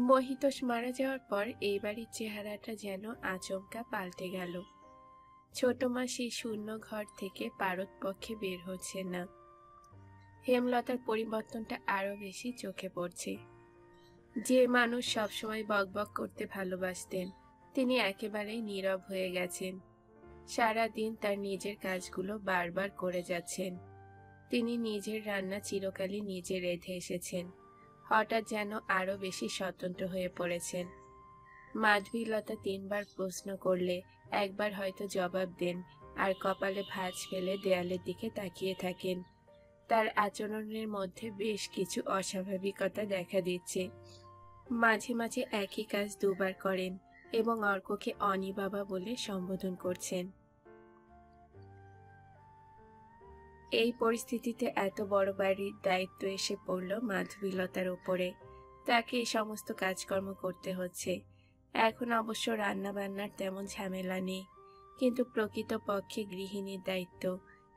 মহিতোষ মারা যাওয়ার পর এই বাড়ির চেহারাটা যেন আচমকা পাল্টে গেল। ছোট মা সেই শূন্য ঘর থেকে পারতপক্ষে বের হচ্ছে না। হেমলতার পরিবর্তনটা আরো বেশি চোখে পড়ছে। যে মানুষ সবসময় বকবক করতে ভালোবাসতেন, তিনি একেবারেই নীরব হয়ে গেছেন। সারাদিন তার নিজের কাজগুলো বারবার করে যাচ্ছেন। তিনি নিজের রান্না চিরকালই নিজে রেঁধে এসেছেন। হঠাৎ যেন আরো বেশি স্বতন্ত্র হয়ে পড়েছেন। মাধবীলতা 3বার প্রশ্ন করলে একবার হয়তো জবাব দেন, আর কপালে ভাঁজ ফেলে দেয়ালের দিকে তাকিয়ে থাকেন। তার আচরণের মধ্যে বেশ কিছু অস্বাভাবিকতা দেখা দিচ্ছে। মাঝে মাঝে একই কাজ 2বার করেন এবং অর্ককে অনি বাবা বলে সম্বোধন করছেন। এই পরিস্থিতিতে এত বড় বাড়ির দায়িত্ব এসে পড়ল মাধবীলতার উপরে। তাকে এই সমস্ত কাজকর্ম করতে হচ্ছে। এখন অবশ্য রান্না বান্নার তেমন ঝামেলা নেই, কিন্তু প্রকৃতপক্ষে গৃহিণীর দায়িত্ব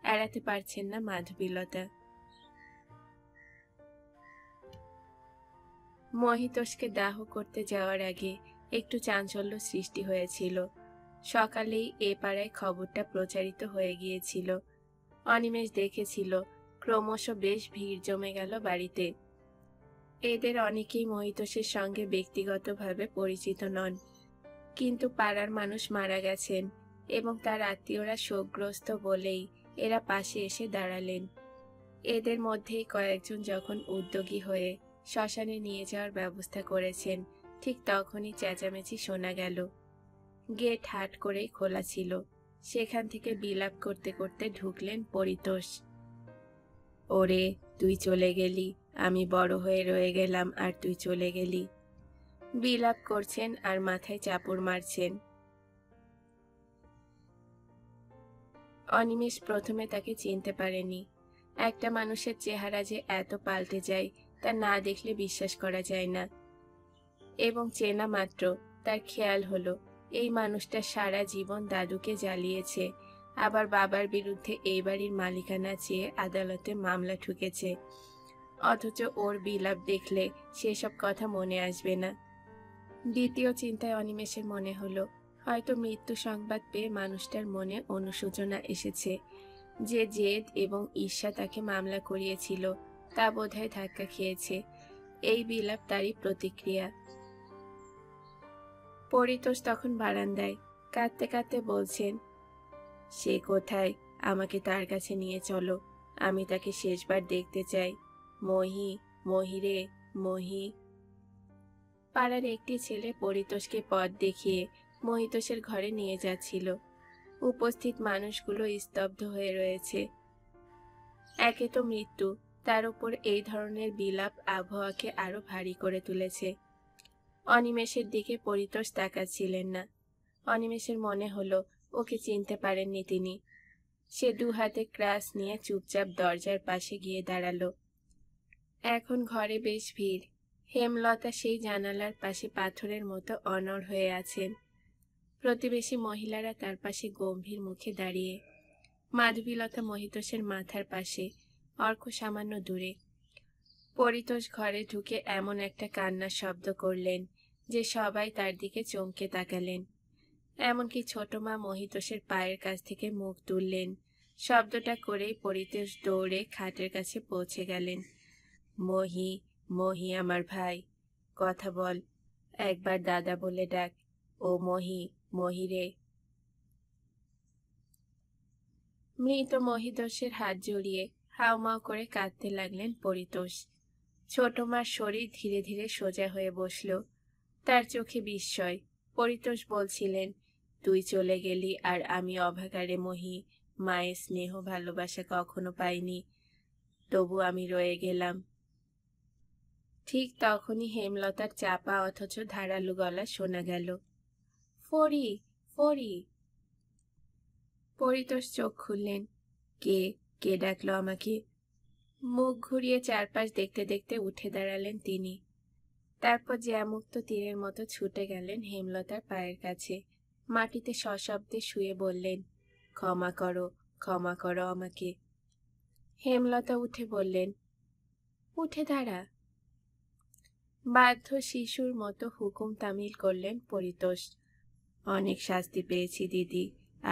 এড়াতে পারছেন না মাধবীলতা। মহিতোষকে দাহ করতে যাওয়ার আগে একটু চাঞ্চল্য সৃষ্টি হয়েছিল। সকালেই এ পাড়ায় খবরটা প্রচারিত হয়ে গিয়েছিল। অনিমেষ দেখেছিল ক্রমশ বেশ ভিড় জমে গেল বাড়িতে। এদের অনেকেই মহিতোষের সঙ্গে ব্যক্তিগতভাবে পরিচিত নন, কিন্তু পাড়ার মানুষ মারা গেছেন এবং তার আত্মীয়রা শোকগ্রস্ত বলেই এরা পাশে এসে দাঁড়ালেন। এদের মধ্যেই কয়েকজন যখন উদ্যোগী হয়ে শ্মশানে নিয়ে যাওয়ার ব্যবস্থা করেছেন, ঠিক তখনই চেঁচামেচি শোনা গেল। গেট হাট করেই খোলা ছিল। সেখান থেকে বিলাপ করতে করতে ঢুকলেন পরিতোষ। ওরে, তুই চলে গেলি, আমি বড় হয়ে রয়ে গেলাম আর তুই চলে গেলি। বিলাপ করছেন আর মাথায় চাপড় মারছেন। অনিমেষ প্রথমে তাকে চিনতে পারেনি। একটা মানুষের চেহারা যে এত পাল্টে যায় তা না দেখলে বিশ্বাস করা যায় না। এবং চেনা মাত্র তার খেয়াল হলো এই মানুষটা সারা জীবন দাদুকে জ্বালিয়েছে, আবার বাবার বিরুদ্ধে এই বাড়ির মালিকানা চেয়ে আদালতে মামলা ঠুকেছে। অথচ ওর বিলাপ দেখলে সেসব কথা মনে আসবে না। দ্বিতীয় চিন্তায় অনিমেষের মনে হলো হয়তো মৃত্যু সংবাদ পেয়ে মানুষটার মনে অনুশোচনা এসেছে। যে জেদ এবং ঈর্ষা তাকে মামলা করিয়েছিল তা বোধহয় ধাক্কা খেয়েছে। এই বিলাপ তারই প্রতিক্রিয়া। পরিতোষ তখন বারান্দায় কাঁদতে কাঁদতে বলছেন, সে কোথায়? আমাকে তার কাছে নিয়ে চলো, আমি তাকে শেষবার দেখতে চাই। মহি, মহিরে, মহি। পাড়ার একটি ছেলে পরিতোষকে পথ দেখিয়ে মহিতোষের ঘরে নিয়ে যাচ্ছিল। উপস্থিত মানুষগুলো স্তব্ধ হয়ে রয়েছে। একে তো মৃত্যু, তার উপর এই ধরনের বিলাপ আবহাওয়াকে আরো ভারী করে তুলেছে। অনিমেষের দিকে পরিতোষ তাকাচ্ছিলেন না। অনিমেষের মনে হলো ওকে চিনতে পারেননি তিনি। সে 2 হাতে ক্রাস নিয়ে চুপচাপ দরজার পাশে গিয়ে দাঁড়ালো। এখন ঘরে বেশ ভিড়। হেমলতা সেই জানালার পাশে পাথরের মতো অনড় হয়ে আছেন। প্রতিবেশী মহিলারা তার পাশে গম্ভীর মুখে দাঁড়িয়ে। মাধবীলতা মহিতোষের মাথার পাশে, অর্ক সামান্য দূরে। পরিতোষ ঘরে ঢুকে এমন একটা কান্নার শব্দ করলেন যে সবাই তার দিকে চমকে তাকালেন। এমনকি ছোট মা মহিতোষের পায়ের কাছ থেকে মুখ তুললেন। শব্দটা করেই পরিতোষ দৌড়ে খাটের কাছে পৌঁছে গেলেন। মহি, মহি আমার ভাই, কথা বল, একবার দাদা বলে ডাক। ও মহি, মহিরে। মৃত মহিতোষের হাত জড়িয়ে হাউমাউ করে কাঁদতে লাগলেন পরিতোষ। ছোট মার শরীর ধীরে ধীরে সোজা হয়ে বসল। তার চোখে বিস্ময়। পরিতোষ বলছিলেন, তুই চলে গেলি আর আমি অভাগারে মহি, মায়ের স্নেহ ভালোবাসা কখনো পাইনি, তবু আমি রয়ে গেলাম। ঠিক তখনই হেমলতার চাপা অথচ ধারালো গলা শোনা গেল, ফড়ি, ফড়ি। পরিতোষ চোখ খুললেন। কে কে ডাকলো আমাকে? মুখ ঘুরিয়ে চারপাশ দেখতে দেখতে উঠে দাঁড়ালেন তিনি। তারপর জ্যামুক্ত তীরের মতো ছুটে গেলেন হেমলতার পায়ের কাছে। মাটিতে সশব্দে শুয়ে বললেন, ক্ষমা করো, ক্ষমা করো আমাকে। হেমলতা উঠে বললেন, উঠে দাঁড়া। বাধ্য শিশুর মতো হুকুম তামিল করলেন পরিতোষ। অনেক শাস্তি পেয়েছি দিদি,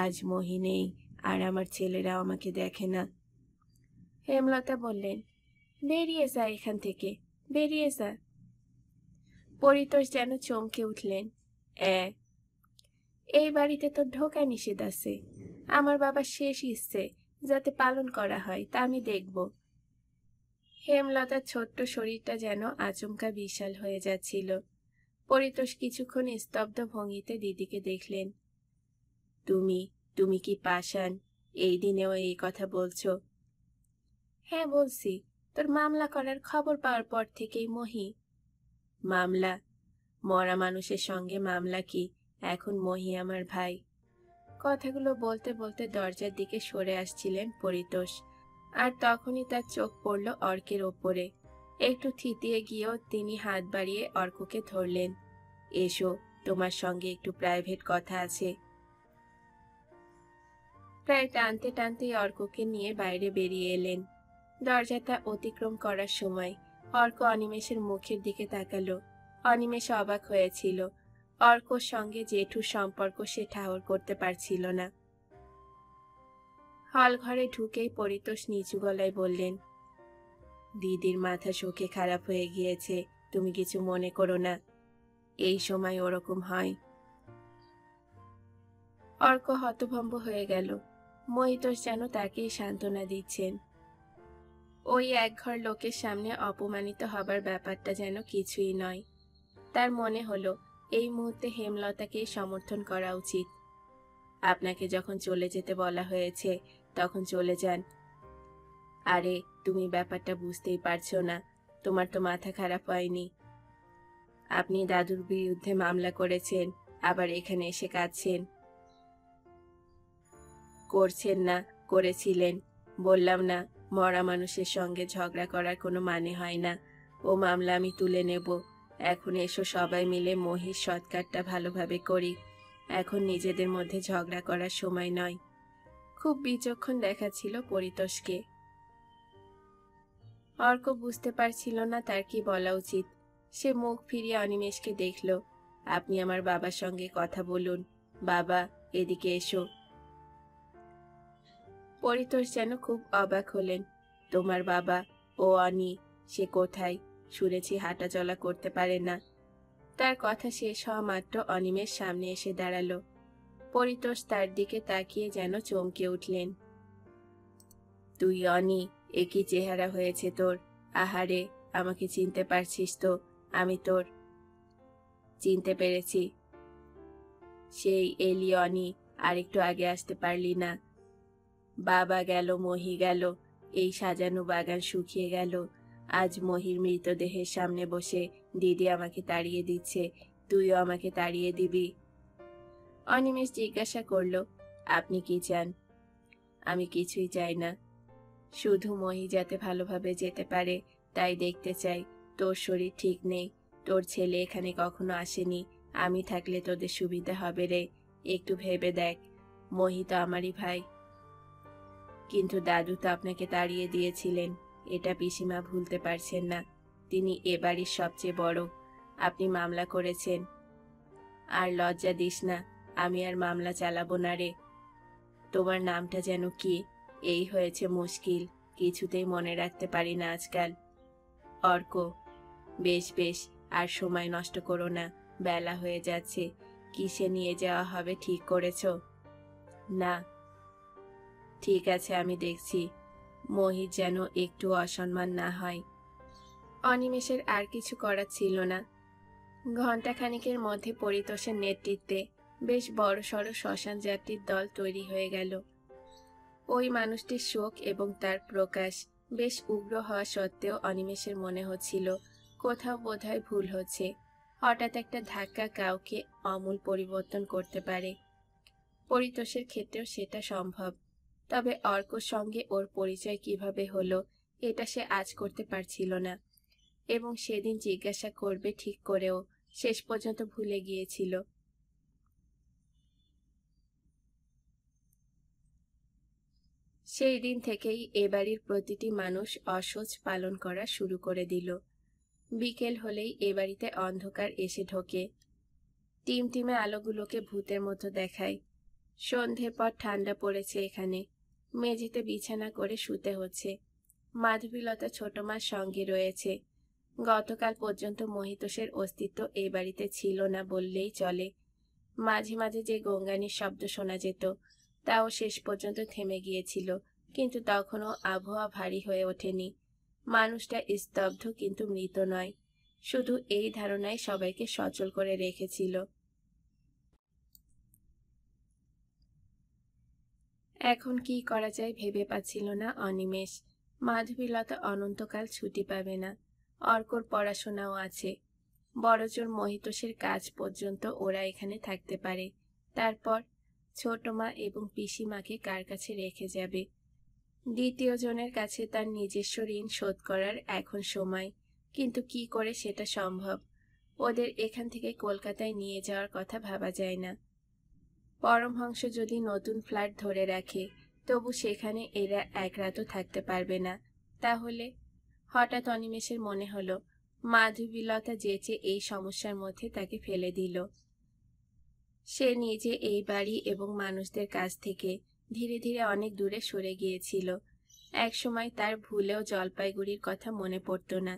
আজ মহি নেই, আর আমার ছেলেরাও আমাকে দেখে না। হেমলতা বললেন, বেরিয়ে যা এখান থেকে, বেরিয়ে যা। পরিতোষ যেন চমকে উঠলেন। এই বাড়িতে তো ঢোকা নিষেধ আছে। আমার বাবার শেষ ইচ্ছে যাতে পালন করা হয় তা আমি দেখব। হেমলতার ছোট্ট শরীরটা যেন আচমকা বিশাল হয়ে যাচ্ছিল। পরিতোষ কিছুক্ষণ স্তব্ধ ভঙ্গিতে দিদিকে দেখলেন। তুমি তুমি কি পাষাণ? এই দিনেও এই কথা বলছো? হ্যাঁ বলছি, তোর মামলা করার খবর পাওয়ার পর থেকেই মহি। মামলা? মরা মানুষের সঙ্গে মামলা কি? এখন মহি আমার ভাই। কথাগুলো বলতে বলতে দরজার দিকে সরে আসছিলেন পরিতোষ, আর তখনই তার চোখ পড়ল অর্কের ওপরে। একটু থিতিয়ে গিয়েও তিনি হাত বাড়িয়ে অর্ককে ধরলেন। এসো, তোমার সঙ্গে একটু প্রাইভেট কথা আছে। প্রায় টানতে টানতেই অর্ককে নিয়ে বাইরে বেরিয়ে এলেন। দরজাটা অতিক্রম করার সময় অর্ক অনিমেষের মুখের দিকে তাকালো। অনিমেষ অবাক হয়েছিল। অর্কর সঙ্গে জেঠুর সম্পর্ক সে ঠাহর করতে পারছিল না। হল ঘরে ঢুকেই পরিতোষ নিচু গলায় বললেন, দিদির মাথা শোকে খারাপ হয়ে গিয়েছে, তুমি কিছু মনে করো না। এই সময় ওরকম হয়। অর্ক হতভম্ব হয়ে গেল। মহিতোষ যেন তাকেই সান্ত্বনা দিচ্ছেন। ওই একঘর লোকের সামনে অপমানিত হবার ব্যাপারটা যেন কিছুই নয়। তার মনে হলো এই মুহূর্তে হেমলতাকেই সমর্থন করা উচিত। আপনাকে যখন চলে যেতে বলা হয়েছে তখন চলে যান। আরে, তুমি ব্যাপারটা বুঝতেই পারছো না, তোমার তো মাথা খারাপ হয়নি। আপনি দাদুর বিরুদ্ধে মামলা করেছেন, আবার এখানে এসে কাঁদছেন। করছেন না, করেছিলেন। বললাম না, মরা মানুষের সঙ্গে ঝগড়া করার কোনো মানে হয় না। ও মামলা আমি তুলে নেব। এখন এসো সবাই মিলে মহির সৎকারটা ভালোভাবে করি। এখন নিজেদের মধ্যে ঝগড়া করার সময় নয়। খুব বিচক্ষণ দেখাচ্ছিল পরিতোষকে। অর্ক বুঝতে পারছিল না তার কি বলা উচিত। সে মুখ ফিরিয়ে অনিমেষকে দেখল। আপনি আমার বাবার সঙ্গে কথা বলুন। বাবা, এদিকে এসো। পরিতোষ যেন খুব অবাক হলেন। তোমার বাবা? ও অনি, সে কোথায়? শুনেছি হাঁটা চলা করতে পারে না। তার কথা শেষ হওয়া মাত্র অনিমেষ সামনে এসে দাঁড়ালো। পরিতোষ তার দিকে তাকিয়ে যেন চমকে উঠলেন। তুই অনি? এ কি চেহারা হয়েছে তোর! আহারে, আমাকে চিনতে পারছিস তো? আমি তোর। চিনতে পেরেছি। সেই এলি অনি, আর একটু আগে আসতে পারলি না? বাবা গেল, মহি গেল, এই সাজানো বাগান শুকিয়ে গেল। আজ মহির মৃতদেহের সামনে বসে দিদি আমাকে তাড়িয়ে দিচ্ছে, তুইও আমাকে তাড়িয়ে দিবি? অনিমেষ জিজ্ঞাসা করল, আপনি কি চান? আমি কিছুই চাই না, শুধু মহি যাতে ভালোভাবে যেতে পারে তাই দেখতে চাই। তোর শরীর ঠিক নেই, তোর ছেলে এখানে কখনো আসেনি। আমি থাকলে তোদের সুবিধা হবে রে। একটু ভেবে দেখ, মহি তো আমারই ভাই। কিন্তু দাদু তো আপনাকে তাড়িয়ে দিয়েছিলেন, এটা পিসিমা ভুলতে পারছেন না। তিনি এ বাড়ির সবচেয়ে বড়। আপনি মামলা করেছেন। আর লজ্জা দিস না, আমি আর মামলা চালাবো না রে। তোমার নামটা যেন কি? এই হয়েছে মুশকিল, কিছুতেই মনে রাখতে পারি না আজকাল। অর্ক। বেশ বেশ, আর সময় নষ্ট করো না, বেলা হয়ে যাচ্ছে। কিসে নিয়ে যাওয়া হবে ঠিক করেছ? না। ঠিক আছে, আমি দেখছি। মহির যেন একটু অসম্মান না হয়। অনিমেষের আর কিছু করার ছিল না। ঘণ্টাখানিকের মধ্যে পরিতোষের নেতৃত্বে বেশ বড়সড় শ্মশান যাত্রীর দল তৈরি হয়ে গেল। ওই মানুষটির শোক এবং তার প্রকাশ বেশ উগ্র হওয়া সত্ত্বেও অনিমেষের মনে হচ্ছিল কোথাও বোধহয় ভুল হচ্ছে। হঠাৎ একটা ধাক্কা কাউকে আমূল পরিবর্তন করতে পারে। পরিতোষের ক্ষেত্রেও সেটা সম্ভব। তবে অর্কর সঙ্গে ওর পরিচয় কিভাবে হলো এটা সে আজ করতে পারছিল না, এবং সেদিন জিজ্ঞাসা করবে ঠিক করেও শেষ পর্যন্ত ভুলে গিয়েছিল। সেই দিন থেকেই এ বাড়ির প্রতিটি মানুষ অসহ্য পালন করা শুরু করে দিল। বিকেল হলেই এ বাড়িতে অন্ধকার এসে ঢোকে। টিমটিমে আলোগুলোকে ভূতের মতো দেখায়। সন্ধ্যের পর ঠান্ডা পড়েছে এখানে। মেঝেতে বিছানা করে শুতে হচ্ছে। মাধবীলতা ছোট মার সঙ্গে রয়েছে। গতকাল পর্যন্ত মহিতোষের অস্তিত্ব এই বাড়িতে ছিল না বললেই চলে। মাঝে মাঝে যে গঙ্গানির শব্দ শোনা যেত, তাও শেষ পর্যন্ত থেমে গিয়েছিল, কিন্তু তখনও আবহাওয়া ভারী হয়ে ওঠেনি। মানুষটা স্তব্ধ কিন্তু মৃত নয়, শুধু এই ধারণায় সবাইকে সচল করে রেখেছিল। এখন কি করা যায় ভেবে পাচ্ছিল না অনিমেষ। মাধবীলতা অনন্তকাল ছুটি পাবে না। অর্কর পড়াশোনাও আছে। বড়জোর মহিতোষের কাজ পর্যন্ত ওরা এখানে থাকতে পারে। তারপর ছোট মা এবং পিসিমাকে কার কাছে রেখে যাবে? দ্বিতীয় জনের কাছে তার নিজস্ব ঋণ শোধ করার এখন সময়, কিন্তু কি করে সেটা সম্ভব? ওদের এখান থেকে কলকাতায় নিয়ে যাওয়ার কথা ভাবা যায় না। পরমহংস যদি নতুন ফ্ল্যাট ধরে রাখে, তবু সেখানে এরা এক রাতও থাকতে পারবে না। তাহলে হঠাৎ অনিমেষের মনে হলো মাধবীলতা যেচে এই সমস্যার মধ্যে তাকে ফেলে দিল। সে নিজে এই বাড়ি এবং মানুষদের কাছ থেকে ধীরে ধীরে অনেক দূরে সরে গিয়েছিল। একসময় তার ভুলেও জলপাইগুড়ির কথা মনে পড়ত না।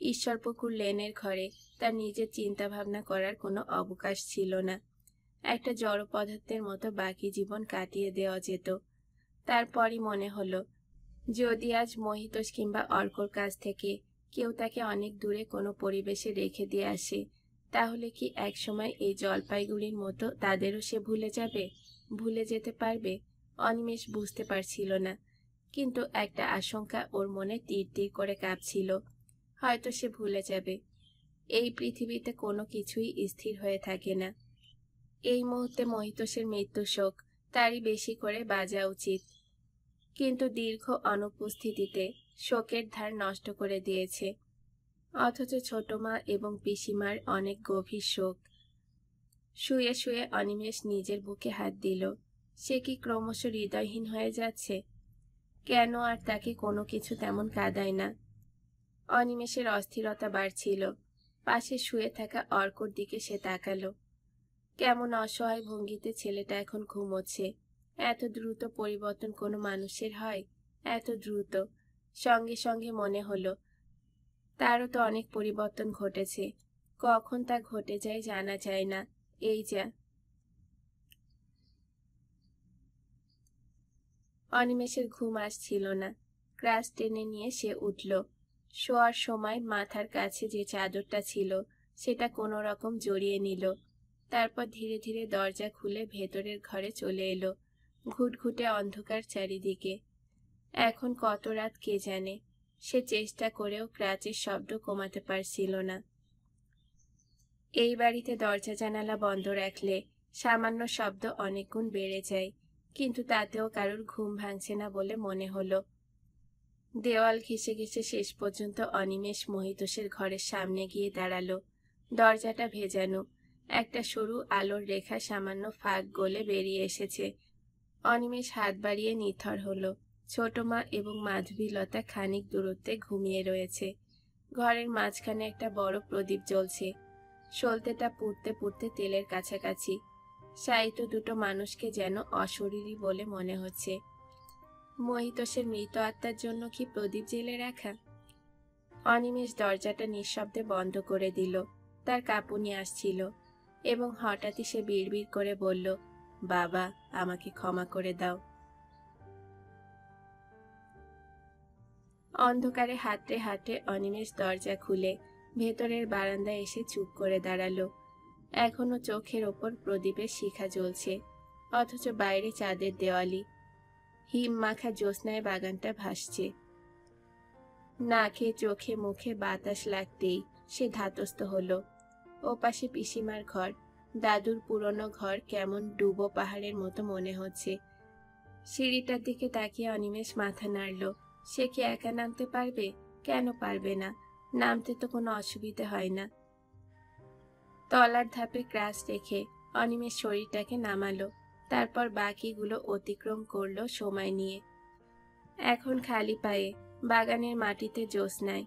ঈশ্বরপুকুর লেনের ঘরে তার নিজের চিন্তা ভাবনা করার কোনো অবকাশ ছিল না। একটা জড় পদার্থের মতো বাকি জীবন কাটিয়ে দেওয়া যেত। তারপরই মনে হলো, যদি আজ মহিতোষ কিংবা অর্কর কাছ থেকে কেউ তাকে অনেক দূরে কোনো পরিবেশে রেখে দিয়ে আসে, তাহলে কি একসময় এই জলপাইগুড়ির মতো তাদেরও সে ভুলে যাবে, ভুলে যেতে পারবে? অনিমেষ বুঝতে পারছিল না, কিন্তু একটা আশঙ্কা ওর মনে তীর তীর করে কাঁপছিল। হয়তো সে ভুলে যাবে। এই পৃথিবীতে কোনো কিছুই স্থির হয়ে থাকে না। এই মুহূর্তে মহিতোষের মৃত্যু শোক তারই বেশি করে বাজা উচিত, কিন্তু দীর্ঘ অনুপস্থিতিতে শোকের ধার নষ্ট করে দিয়েছে। অথচ ছোট মা এবং পিসিমার অনেক গভীর শোক। শুয়ে শুয়ে অনিমেষ নিজের বুকে হাত দিল। সে কি ক্রমশ হৃদয়হীন হয়ে যাচ্ছে? কেন আর তাকে কোনো কিছু তেমন কাঁদায় না? অনিমেষের অস্থিরতা বাড়ছিল। পাশে শুয়ে থাকা অর্কর দিকে সে তাকালো। কেমন অসহায় ভঙ্গিতে ছেলেটা এখন ঘুমোচ্ছে। এত দ্রুত পরিবর্তন কোনো মানুষের হয়? এত দ্রুত? সঙ্গে সঙ্গে মনে হলো, তারও তো অনেক পরিবর্তন ঘটেছে। কখন তা ঘটে যায় জানা যায় না। এই যা। অনিমেষের ঘুম আসছিল না। ক্রাশ টেনে নিয়ে সে উঠল। শোয়ার সময় মাথার কাছে যে চাদরটা ছিল সেটা কোনো রকম জড়িয়ে নিল। তারপর ধীরে ধীরে দরজা খুলে ভেতরের ঘরে চলে এলো। ঘুটঘুটে অন্ধকার চারিদিকে। এখন কত রাত কে জানে। সে চেষ্টা করেও ক্রাচের শব্দ কমাতে পারছিল না। এই বাড়িতে দরজা জানালা বন্ধ রাখলে সামান্য শব্দ অনেক গুণ বেড়ে যায়, কিন্তু তাতেও কারোর ঘুম ভাঙছে না বলে মনে হলো। দেওয়াল ঘেঁষে ঘেঁষে শেষ পর্যন্ত অনিমেষ মহিতোষের ঘরের সামনে গিয়ে দাঁড়ালো। দরজাটা ভেজানো। একটা সরু আলোর রেখা সামান্য ফাঁক গলে বেরিয়ে এসেছে। অনিমেষ হাত বাড়িয়ে নিথর হলো। ছোট মা এবং মাধবীলতা খানিক দূরত্বে ঘুমিয়ে রয়েছে। ঘরের মাঝখানে একটা বড় প্রদীপ জ্বলছে। সলতেটা পুড়তে পুড়তে তেলের কাছাকাছি। শায়িত দুটো মানুষকে যেন অশরীরী বলে মনে হচ্ছে। মহিতোষের মৃত আত্মার জন্য কি প্রদীপ জেলে রাখা? অনিমেষ দরজাটা নিঃশব্দে বন্ধ করে দিল। তার কাঁপুনি আসছিল এবং হঠাৎই সে বিড়বিড় করে বলল, বাবা, আমাকে ক্ষমা করে দাও। অন্ধকারে হাঁটতে হাঁটতে অনিমেষ দরজা খুলে ভেতরের বারান্দায় এসে চুপ করে দাঁড়ালো। এখনো চোখের ওপর প্রদীপের শিখা জ্বলছে, অথচ বাইরে চাঁদের দেওয়ালি। হিম মাখা জ্যোৎস্নায় বাগানটা ভাসছে। নাকে চোখে মুখে বাতাস লাগতেই সে ধাতস্থ হলো। ওপাশে পিসিমার ঘর, দাদুর পুরনো ঘর কেমন ডুবো পাহাড়ের মতো মনে হচ্ছে। সিঁড়িটার দিকে তাকিয়ে অনিমেষ মাথা নাড়ল। সে কি একা নামতে পারবে? কেন পারবে না? নামতে তো কোনো অসুবিধে হয় না। তলার ধাপে ক্রাশ রেখে অনিমেষ শরীরটাকে নামালো। তারপর বাকিগুলো অতিক্রম করলো সময় নিয়ে। এখন খালি পায়ে বাগানের মাটিতে জ্যোৎস্নায়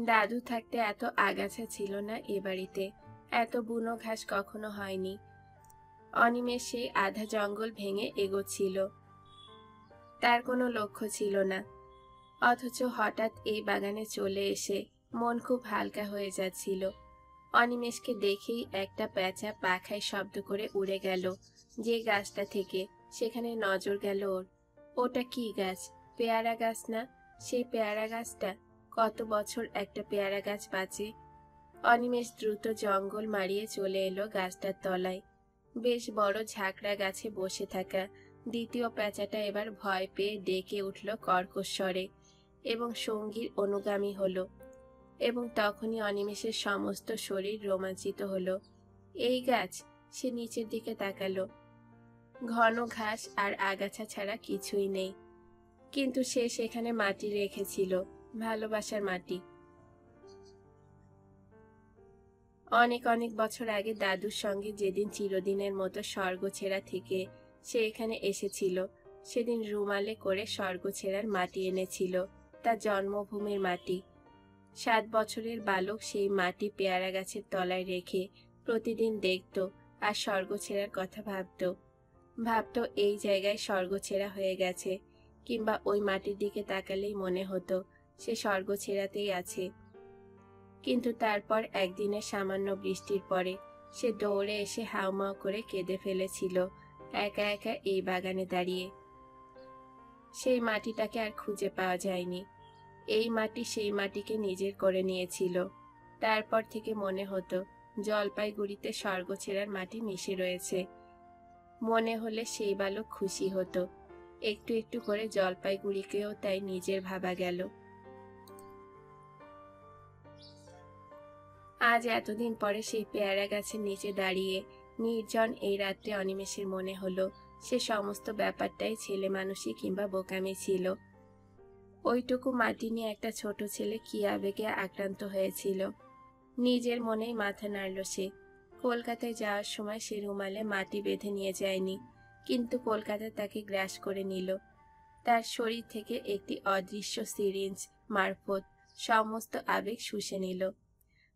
দাদু থাকতে এত আগাছা ছিল না এ বাড়িতে, এত বুনো ঘাস কখনো হয়নি। অনিমেষ সেই আধা জঙ্গল ভেঙে এগোচ্ছিল, তার কোনো লক্ষ্য ছিল না। অথচ হঠাৎ এই বাগানে চলে এসে মন খুব হালকা হয়ে যাচ্ছিল। অনিমেষকে দেখেই একটা পেঁচা পাখায় শব্দ করে উড়ে গেল যে গাছটা থেকে, সেখানে নজর গেল ওর। ওটা কি গাছ? পেয়ারা গাছ না? সেই পেয়ারা গাছটা, কত বছর একটা পেয়ারা গাছ বাঁচে। অনিমেষ দ্রুত জঙ্গল মারিয়ে চলে এলো গাছটার তলায়। বেশ বড় ঝাঁকড়া গাছে বসে থাকা দ্বিতীয় পেঁচাটা এবার ভয় পেয়ে ডেকে উঠল কর্কশ স্বরে এবং সঙ্গীর অনুগামী হলো। এবং তখনই অনিমেষের সমস্ত শরীর রোমাঞ্চিত হলো। এই গাছ! সে নিচের দিকে তাকালো। ঘন ঘাস আর আগাছা ছাড়া কিছুই নেই, কিন্তু সে সেখানে মাটি রেখেছিল, ভালোবাসার মাটি। অনেক অনেক বছর আগে দাদুর সঙ্গে যেদিন চিরদিনের মতো স্বর্গছেড়া থেকে সে এখানে এসেছিল, সেদিন রুমালে করে স্বর্গছেড়ার মাটি এনেছিল, তার জন্মভূমির মাটি। 7 বছরের বালক সেই মাটি পেয়ারা গাছের তলায় রেখে প্রতিদিন দেখত আর স্বর্গছেড়ার কথা ভাবত এই জায়গায় স্বর্গছেড়া হয়ে গেছে, কিংবা ওই মাটির দিকে তাকালেই মনে হতো সে স্বর্গছেড়াতেই আছে। কিন্তু তারপর একদিনের সামান্য বৃষ্টির পরে সে দৌড়ে এসে হাউমাউ করে কেঁদে ফেলেছিল, একা একা এই বাগানে দাঁড়িয়ে। সেই মাটিটাকে আর খুঁজে পাওয়া যায়নি। এই মাটি সেই মাটিকে নিজের করে নিয়েছিল। তারপর থেকে মনে হতো জলপাইগুড়িতে স্বর্গছেড়ার মাটি মিশে রয়েছে। মনে হলে সেই বালক খুশি হতো। একটু একটু করে জলপাইগুড়িকেও তাই নিজের ভাবা গেল। আজ এতদিন পরে সেই পেয়ারা গাছের নিচে দাঁড়িয়ে নির্জন এই রাত্রে অনিমেষের মনে হলো সে সমস্ত ব্যাপারটাই ছেলে মানুষই কিংবা বোকামি ছিল। ওইটুকু মাটি নিয়ে একটা ছোট ছেলে কি আবেগে আক্রান্ত হয়েছিল। নিজের মনেই মাথা নাড়ল সে। কলকাতায় যাওয়ার সময় সে রুমালে মাটি বেঁধে নিয়ে যায়নি, কিন্তু কলকাতা তাকে গ্রাস করে নিল। তার শরীর থেকে একটি অদৃশ্য সিরিঞ্জ মারফত সমস্ত আবেগ শুষে নিল।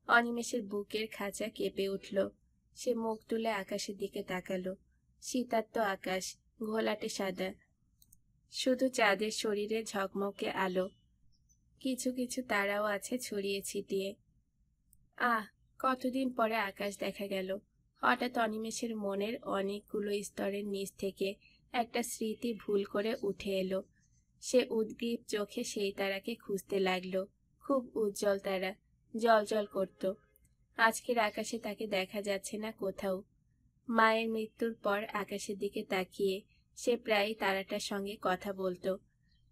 অনিমেষের বুকের খাঁচা কেঁপে উঠল। সে মুখ তুলে আকাশের দিকে তাকালো। শীতার্ত আকাশ, ঘোলাটে সাদা, শুধু চাঁদের শরীরে ঝকমকে আলো, কিছু কিছু তারাও আছে ছড়িয়ে ছিটিয়ে। আহ, কতদিন পরে আকাশ দেখা গেল। হঠাৎ অনিমেষের মনের অনেকগুলো স্তরের নিচ থেকে একটা স্মৃতি ভুল করে উঠে এলো। সে উদ্গ্রীব চোখে সেই তারাকে খুঁজতে লাগলো। খুব উজ্জ্বল তারা, জ্বলজ্বল করত। আজকের আকাশে তাকে দেখা যাচ্ছে না কোথাও। মায়ের মৃত্যুর পর আকাশের দিকে তাকিয়ে সে প্রায়ই তারাটার সঙ্গে কথা বলতো।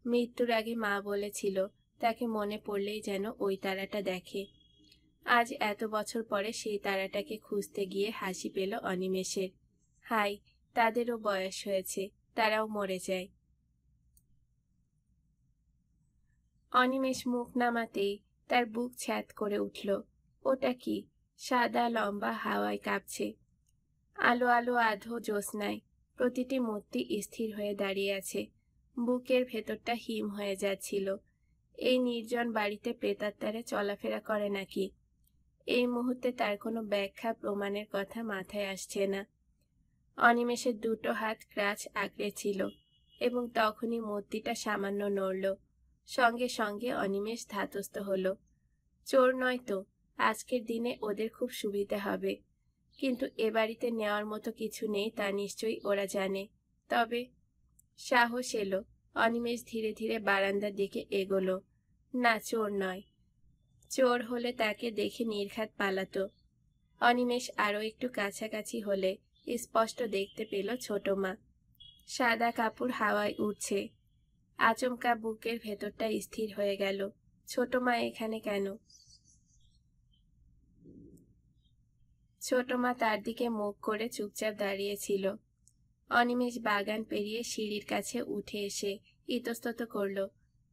মৃত্যুর আগে মা বলেছিল তাকে মনে পড়লেই যেন ওই তারাটা দেখে। আজ এত বছর পরে সেই তারাটাকে খুঁজতে গিয়ে হাসি পেল অনিমেষের। হাই, তাদেরও বয়স হয়েছে, তারাও মরে যায়। অনিমেষ মুখ নামাতেই তার বুক ছ্যাঁত করে উঠল। ওটা কি? সাদা লম্বা, হাওয়ায় কাঁপছে। আলো আলো আধো জ্যোৎস্নায় প্রতিটি মূর্তি স্থির হয়ে দাঁড়িয়ে আছে। বুকের ভেতরটা হিম হয়ে যাচ্ছিল। এই নির্জন বাড়িতে প্রেতাত্মারা চলাফেরা করে নাকি? এই মুহূর্তে তার কোনো ব্যাখ্যা প্রমাণের কথা মাথায় আসছে না। অনিমেষের দুটো হাত ক্রাচ আঁকড়েছিল এবং তখনই মূর্তিটা সামান্য নড়ল। সঙ্গে সঙ্গে অনিমেষ ধাতস্থ হলো। চোর নয় তো, আজকের দিনে ওদের খুব সুবিধা হবে। কিন্তু এ বাড়িতে নেওয়ার মতো কিছু নেই তা নিশ্চয়ই ওরা জানে। তবে সাহস এলো। অনিমেষ ধীরে ধীরে বারান্দার দিকে এগোলো। না, চোর নয়। চোর হলে তাকে দেখে নির্ঘাত পালাতো। অনিমেষ আরো একটু কাছাকাছি হলে স্পষ্ট দেখতে পেল ছোট মা। সাদা কাপড় হাওয়ায় উঠছে। আচমকা বুকের ভেতরটা স্থির হয়ে গেল। ছোট মা এখানে কেন? ছোট মা তার দিকে মুখ করে চুপচাপ দাঁড়িয়েছিল। অনিমেষ বাগান পেরিয়ে সিঁড়ির কাছে উঠে এসে ইতস্তত করল।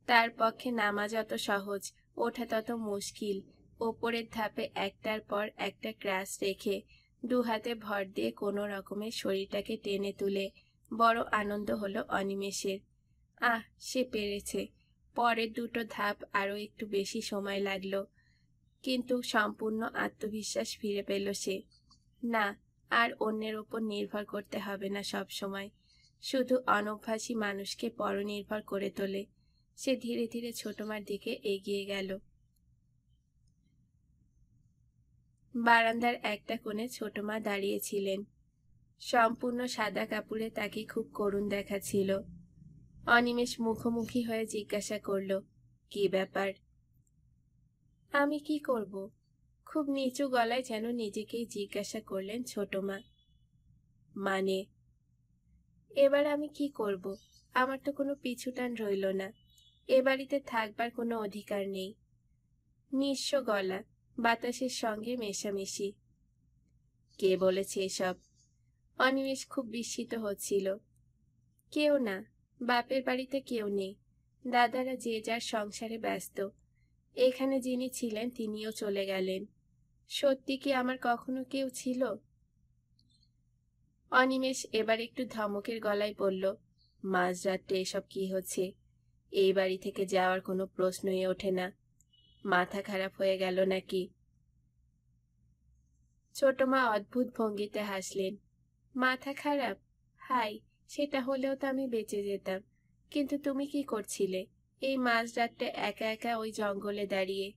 তার পক্ষে নামা যত সহজ, ওঠা তত মুশকিল। ওপরের ধাপে একটার পর একটা ক্রাশ রেখে দু হাতে ভর দিয়ে কোনো রকমের শরীরটাকে টেনে তুলে বড় আনন্দ হলো অনিমেষের। সে পেরেছে। পরের দুটো ধাপ আরো একটু বেশি সময় লাগলো। কিন্তু সম্পূর্ণ আত্মবিশ্বাস ফিরে পেল সে। না, আর অন্যের ওপর নির্ভর করতে হবে না সব সময়। শুধু অনভ্যাসী মানুষকে পরনির্ভর করে তোলে। সে ধীরে ধীরে ছোট মার দিকে এগিয়ে গেল। বারান্দার একটা কোণে ছোট মা দাঁড়িয়েছিলেন। সম্পূর্ণ সাদা কাপড়ে তাকে খুব করুণ দেখাচ্ছিল। অনিমেষ মুখোমুখি হয়ে জিজ্ঞাসা করল, কি ব্যাপার? আমি কি করব? খুব নিচু গলায় যেন নিজেকেই জিজ্ঞাসা করলেন ছোট মা। মানে? এবার আমি কি করব? আমার তো কোনো পিছুটান রইল না। এ বাড়িতে থাকবার কোনো অধিকার নেই। নিঃস্ব গলা, বাতাসের সঙ্গে মেশামেশি। কে বলেছে এসব? অনিমেষ খুব বিস্মিত হচ্ছিল। কেউ না, বাপের বাড়িতে কেউ নেই। দাদারা যে যার সংসারে ব্যস্ত। এখানে যিনি ছিলেন তিনিও চলে গেলেন। সত্যি কি আমার কখনো কেউ ছিল? অনিমেষ এবার একটু ধমকের গলায় বলল, মাঝরাতে এসব কি হচ্ছে? এই বাড়ি থেকে যাওয়ার কোনো প্রশ্নই ওঠে না। মাথা খারাপ হয়ে গেল নাকি? ছোট মা অদ্ভুত ভঙ্গিতে হাসলেন। মাথা খারাপ? হাই, সেটা হলেও তো আমি বেঁচে যেতাম। কিন্তু তুমি কি করছিলে এই মাঝরাতে একা একা ওই জঙ্গলে দাঁড়িয়ে?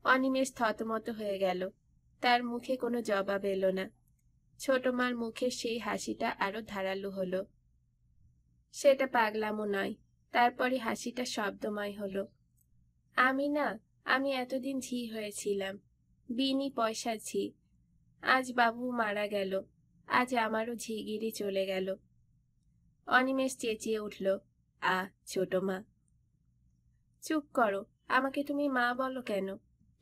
অনিমেষ থতমত হয়ে গেল। তার মুখে কোনো জবাব এলো না। ছোট মার মুখে সেই হাসিটা আরো ধারালো হলো। সেটা পাগলামো নয়। তারপরে হাসিটা শব্দময় হলো। আমি এতদিন ঝি হয়েছিলাম, বিনি পয়সা ঝি। আজ বাবু মারা গেল, আজ আমারও ঝিগিরি চলে গেল। অনিমেষ চেঁচিয়ে উঠল, ছোট মা! চুপ করো। আমাকে তুমি মা বলো কেন?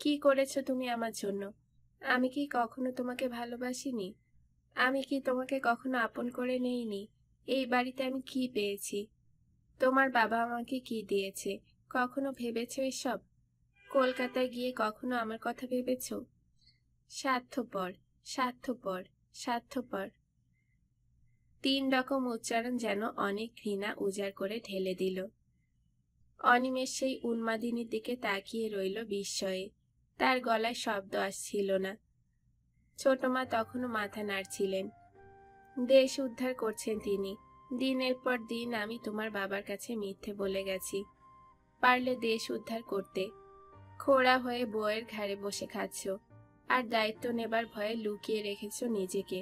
কি করেছো তুমি আমার জন্য? আমি কি কখনো তোমাকে ভালোবাসিনি? আমি কি তোমাকে কখনো আপন করে নেইনি? এই বাড়িতে আমি কি পেয়েছি? তোমার বাবা আমাকে কি দিয়েছে? কখনো ভেবেছো এসব? কলকাতায় গিয়ে কখনো আমার কথা ভেবেছো? স্বার্থপর, স্বার্থপর, স্বার্থপর। 3 রকম উচ্চারণ যেন অনেক ঘৃণা উজাড় করে ঢেলে দিল। অনিমেষ সেই উন্মাদিনীর দিকে তাকিয়ে রইল বিস্ময়ে। তার গলায় শব্দ আসছিল না। ছোট মা তখনও মাথা নাড়ছিলেন। দেশ উদ্ধার করছেন তিনি। দিনের পর দিন আমি তোমার বাবার কাছে মিথ্যে বলে গেছি। পারলে দেশ উদ্ধার করতে। খোড়া হয়ে বউয়ের ঘাড়ে বসে খাচ্ছ, আর দায়িত্ব নেবার ভয়ে লুকিয়ে রেখেছ নিজেকে।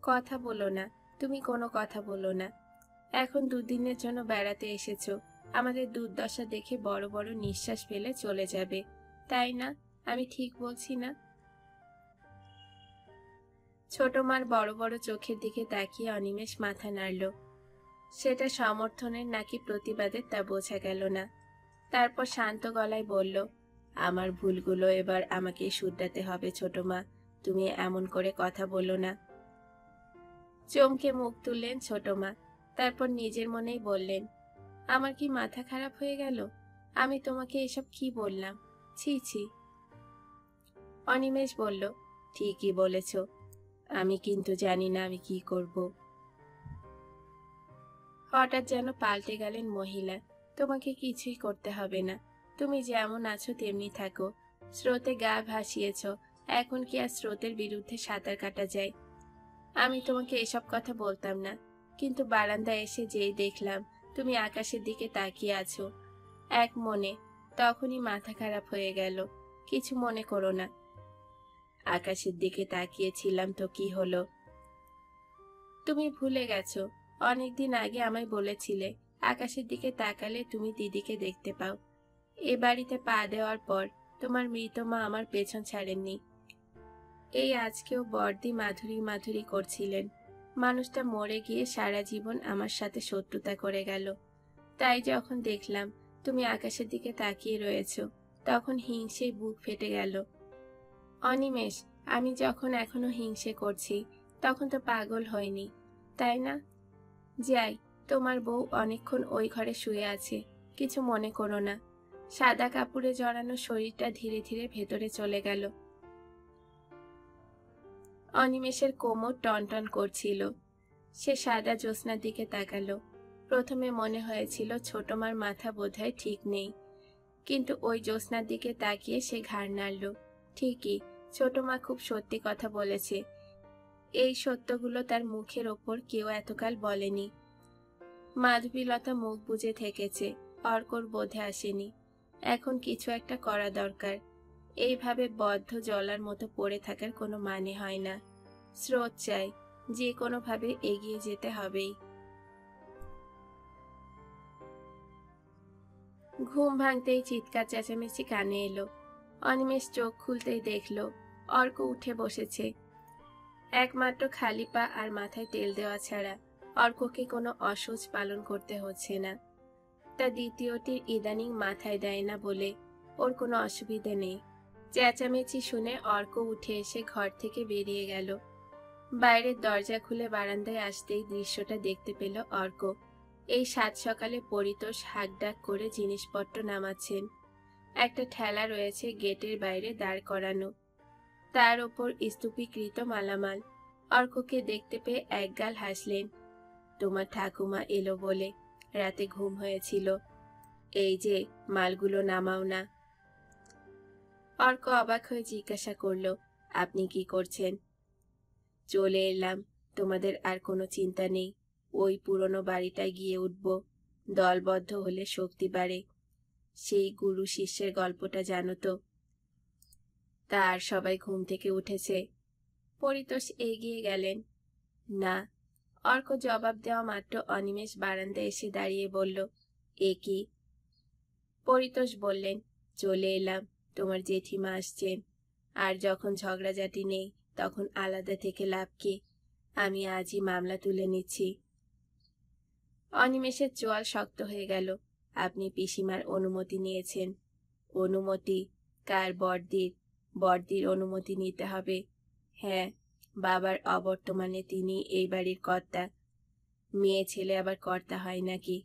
কথা বলো না, তুমি কোনো কথা বলো না। এখন 2 দিনের জন্য বেড়াতে এসেছো। আমাদের দুর্দশা দেখে বড় বড় নিঃশ্বাস ফেলে চলে যাবে, তাই না? আমি ঠিক বলছি না? ছোট মার বড় বড় চোখের দিকে তাকিয়ে অনিমেষ মাথা নাড়ল। সেটা সমর্থনের নাকি প্রতিবাদের তা বোঝা গেল না। তারপর শান্ত গলায় বলল, আমার ভুলগুলো এবার আমাকে শুধরাতে হবে ছোট মা। তুমি এমন করে কথা বলো না। চমকে মুখ তুললেন ছোট মা। তারপর নিজের মনেই বললেন, আমার কি মাথা খারাপ হয়ে গেল? আমি তোমাকে এসব কি বললাম? ছি ছি। অনিমেষ বলল, ঠিকই বলেছ। আমি কিন্তু জানি না আমি কি করব। হঠাৎ যেন পাল্টে গেলেন মহিলা। তোমাকে কিছুই করতে হবে না। তুমি যেমন আছো তেমনি থাকো। স্রোতে গা ভাসিয়েছ, এখন কি আর স্রোতের বিরুদ্ধে সাঁতার কাটা যায়? আমি তোমাকে এসব কথা বলতাম না, কিন্তু বারান্দায় এসে যেই দেখলাম তুমি আকাশের দিকে তাকিয়ে আছো এক মনে, তখনই মাথা খারাপ হয়ে গেল। কিছু মনে করো না। আকাশের দিকে তাকিয়েছিলাম তো কি হলো? তুমি ভুলে গেছো, অনেকদিন আগে আমায় বলেছিলে আকাশের দিকে তাকালে তুমি দিদিকে দেখতে পাও। এ বাড়িতে পা দেওয়ার পর তোমার মৃত মা আমার পেছন ছাড়েননি। এই আজকেও বর্দি মাধুরী মাধুরী করছিলেন। মানুষটা মরে গিয়ে সারা জীবন আমার সাথে শত্রুতা করে গেল। তাই যখন দেখলাম তুমি আকাশের দিকে তাকিয়ে রয়েছো, তখন হিংসেই বুক ফেটে গেল। অনিমেষ, আমি যখন এখনো হিংসে করছি, তখন তো পাগল হয়নি, তাই না? যাই, তোমার বউ অনেকক্ষণ ওই ঘরে শুয়ে আছে, কিছু মনে করো না। সাদা কাপড়ে জড়ানো শরীরটা ধীরে ধীরে ভেতরে চলে গেল। অনিমেষের কোমর টনটন করছিল। সে সাদা জ্যোৎস্নার দিকে তাকালো। প্রথমে মনে হয়েছিল ছোট মার মাথা বোধহয় ঠিক নেই, কিন্তু ওই জ্যোৎস্নার দিকে তাকিয়ে সে ঘাড় নাড়ল। ঠিকই, ছোট মা খুব সত্যি কথা বলেছে। এই সত্যগুলো তার মুখের ওপর কেউ এতকাল বলেনি। মাধবীলতা মুখ বুজে থেকেছে, অর্কর বোধে আসেনি। এখন কিছু একটা করা দরকার। এইভাবে বদ্ধ জলার মতো পড়ে থাকার কোনো মানে হয় না। স্রোত চাই, যে কোনোভাবে এগিয়ে যেতে হবেই। ঘুম ভাঙতেই চিৎকার চেঁচামেচি কানে এলো। অনিমেষ চোখ খুলতেই দেখলো অর্ক উঠে বসেছে। একমাত্র খালি পা আর মাথায় তেল দেওয়া ছাড়া অর্ককে কোনো অসহ্য পালন করতে হচ্ছে না। তার দ্বিতীয়টির ইদানিং মাথায় দেয় না বলে ওর কোনো অসুবিধে নেই। চেঁচামেচি শুনে অর্ক উঠে এসে ঘর থেকে বেরিয়ে গেল। বাইরের দরজা খুলে বারান্দায় আসতেই দৃশ্যটা দেখতে পেল অর্ক। এই সাত সকালে পরিতোষ হাঁকডাক করে জিনিসপত্র নামাচ্ছেন। একটা ঠেলা রয়েছে গেটের বাইরে দাঁড় করানো, তার ওপর স্তূপীকৃত মালামাল। অর্ককে দেখতে পেয়ে একগাল হাসলেন। তোমার ঠাকুমা এলো বলে রাতে ঘুম হয়েছিল, এই যে মালগুলো নামাও না। অর্ক অবাক হয়ে জিজ্ঞাসা করলো, আপনি কি করছেন? চলে এলাম, তোমাদের আর কোনো চিন্তা নেই। ওই পুরনো বাড়িটায় গিয়ে উঠব। দলবদ্ধ হলে শক্তি বাড়ে, সেই গুরু শিষ্যের গল্পটা জানো তো? তার সবাই ঘুম থেকে উঠেছে? পরিতোষ এগিয়ে গেলেন। না। অর্ক জবাব দেওয়া মাত্র অনিমেষ বারান্দায় এসে দাঁড়িয়ে বলল, এ কি? পরিতোষ বললেন, চলে এলাম, তোমার জেঠিমা আসছেন। আর যখন ঝগড়াঝাটি নেই তখন আলাদা থেকে লাভ কি? আমি আজই মামলা তুলে নিচ্ছি। অনিমেষের চোয়াল শক্ত হয়ে গেল। আপনি পিসিমার অনুমতি নিয়েছেন? অনুমতি? কার? বড়দির। বড়দির অনুমতি নিতে হবে। হ্যাঁ, বাবার অবর্তমানে তিনি এই বাড়ির কর্তা। মেয়ে ছেলে আবার কর্তা হয় নাকি?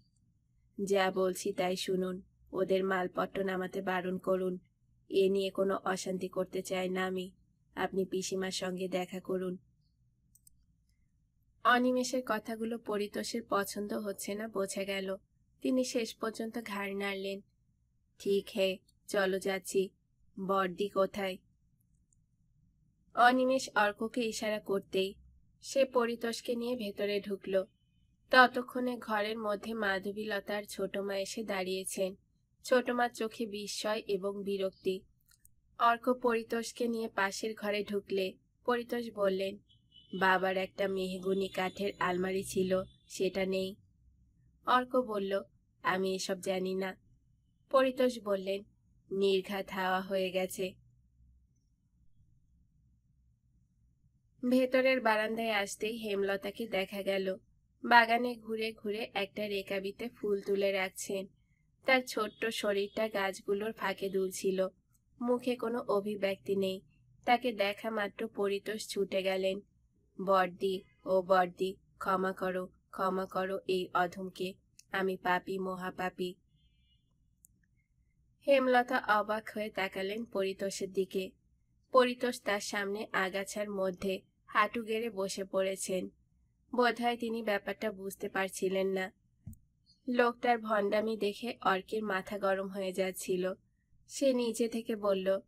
যা বলছি তাই শুনুন, ওদের মালপত্র নামাতে বারণ করুন। এ নিয়ে কোনো অশান্তি করতে চাই না আমি। আপনি পিসিমার সঙ্গে দেখা করুন। অনিমেষের কথাগুলো পরিতোষের পছন্দ হচ্ছে না বোঝা গেল। তিনি শেষ পর্যন্ত ঘাড় নাড়লেন। ঠিক হে, চলো যাচ্ছি। বড়দি কোথায়? অনিমেষ অর্ককে ইশারা করতেই সে পরিতোষকে নিয়ে ভেতরে ঢুকল। ততক্ষণে ঘরের মধ্যে মাধবীলতার ছোট মা এসে দাঁড়িয়েছেন। ছোট মার চোখে বিস্ময় এবং বিরক্তি। অর্ক পরিতোষকে নিয়ে পাশের ঘরে ঢুকলে পরিতোষ বললেন, বাবার একটা মেহগুনি কাঠের আলমারি ছিল, সেটা নেই। অর্ক বলল, আমি এসব জানি না। পরিতোষ বললেন, নির্ঘাত হাওয়া হয়ে গেছে। ভেতরের বারান্দায় আসতেই হেমলতাকে দেখা গেল। বাগানে ঘুরে ঘুরে একটা রেকাবিতে ফুল তুলে রাখছেন। তার ছোট্ট শরীরটা গাছগুলোর ফাঁকে দুলছিল। মুখে কোনো অভিব্যক্তি নেই। তাকে দেখা মাত্র পরিতোষ ছুটে গেলেন। বড়দি, ও বড়দি, ক্ষমা করো, ক্ষমা করো এই অধমকে। আমি পাপী, মহাপাপী। হেমলতা অবাক হয়ে তাকালেন পরিতোষের দিকে। পরিতোষ তার সামনে আগাছার মধ্যে হাঁটু গেড়ে বসে পড়েছেন। বোধহয় তিনি ব্যাপারটা বুঝতে পারছিলেন না। লোকটার ভণ্ডামি দেখে অর্কের মাথা গরম হয়ে যাচ্ছিল। সে নিজে থেকে বলল,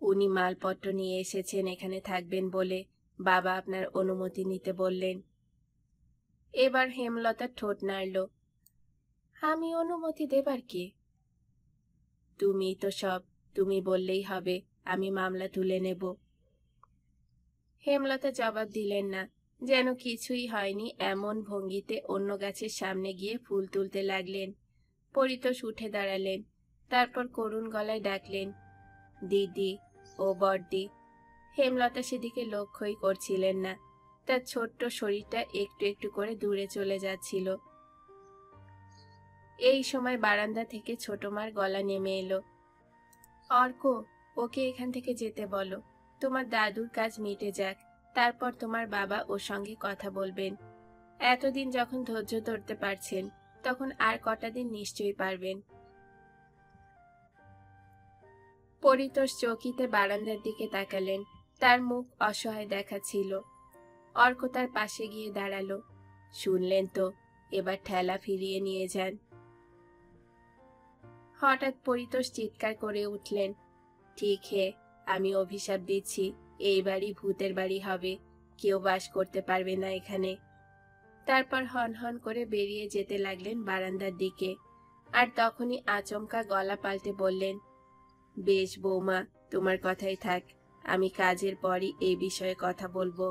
উনি মালপত্র নিয়ে এসেছেন এখানে থাকবেন বলে বাবা আপনার অনুমতি নিতে বললেন। এবার হেমলতা ঠোঁট নাড়ল। আমি অনুমতি দেবার কে? তুমি তো সব, তুমি বললেই হবে, আমি মামলা তুলে নেব। হেমলতা জবাব দিলেন না, যেন কিছুই হয়নি এমন ভঙ্গিতে অন্য গাছের সামনে গিয়ে ফুল তুলতে লাগলেন। পরিতোষ উঠে দাঁড়ালেন। তারপর করুণ গলায় ডাকলেন, দিদি, ও বড়দি। হেমলতা সেদিকে লক্ষ্যই করছিলেন না। তার ছোট্ট শরীরটা একটু একটু করে দূরে চলে যাচ্ছিল। এই সময় বারান্দা থেকে ছোট মার গলা নেমে এলো। অর্ক, ওকে এখান থেকে যেতে বলো। তোমার দাদুর কাজ মিটে যাক, তারপর তোমার বাবা ওর সঙ্গে কথা বলবেন। এতদিন যখন ধৈর্য ধরতে পারছেন, তখন আর কটা দিন নিশ্চয়ই পারবেন। পরিতোষ চৌকিতে বারান্দার দিকে তাকালেন। তার মুখ অসহায় দেখাচ্ছিল। অর্ক তার পাশে গিয়ে দাঁড়ালো। শুনলেন তো, এবার ঠেলা ফিরিয়ে নিয়ে যান। হঠাৎ পরিতোষ চিৎকার করে উঠলেন, ঠিক হে, আমি অভিশাপ দিচ্ছি, এই বাড়ি ভূতের বাড়ি হবে, কেউ বাস করতে পারবে না এখানে। তারপর হন হন করে বেরিয়ে যেতে লাগলেন বারান্দার দিকে। আর তখনই আচমকা গলা পাল্টে বললেন, বেশ বৌমা, তোমার কথাই থাক, আমি কাজের পরই এই বিষয়ে কথা বলবো।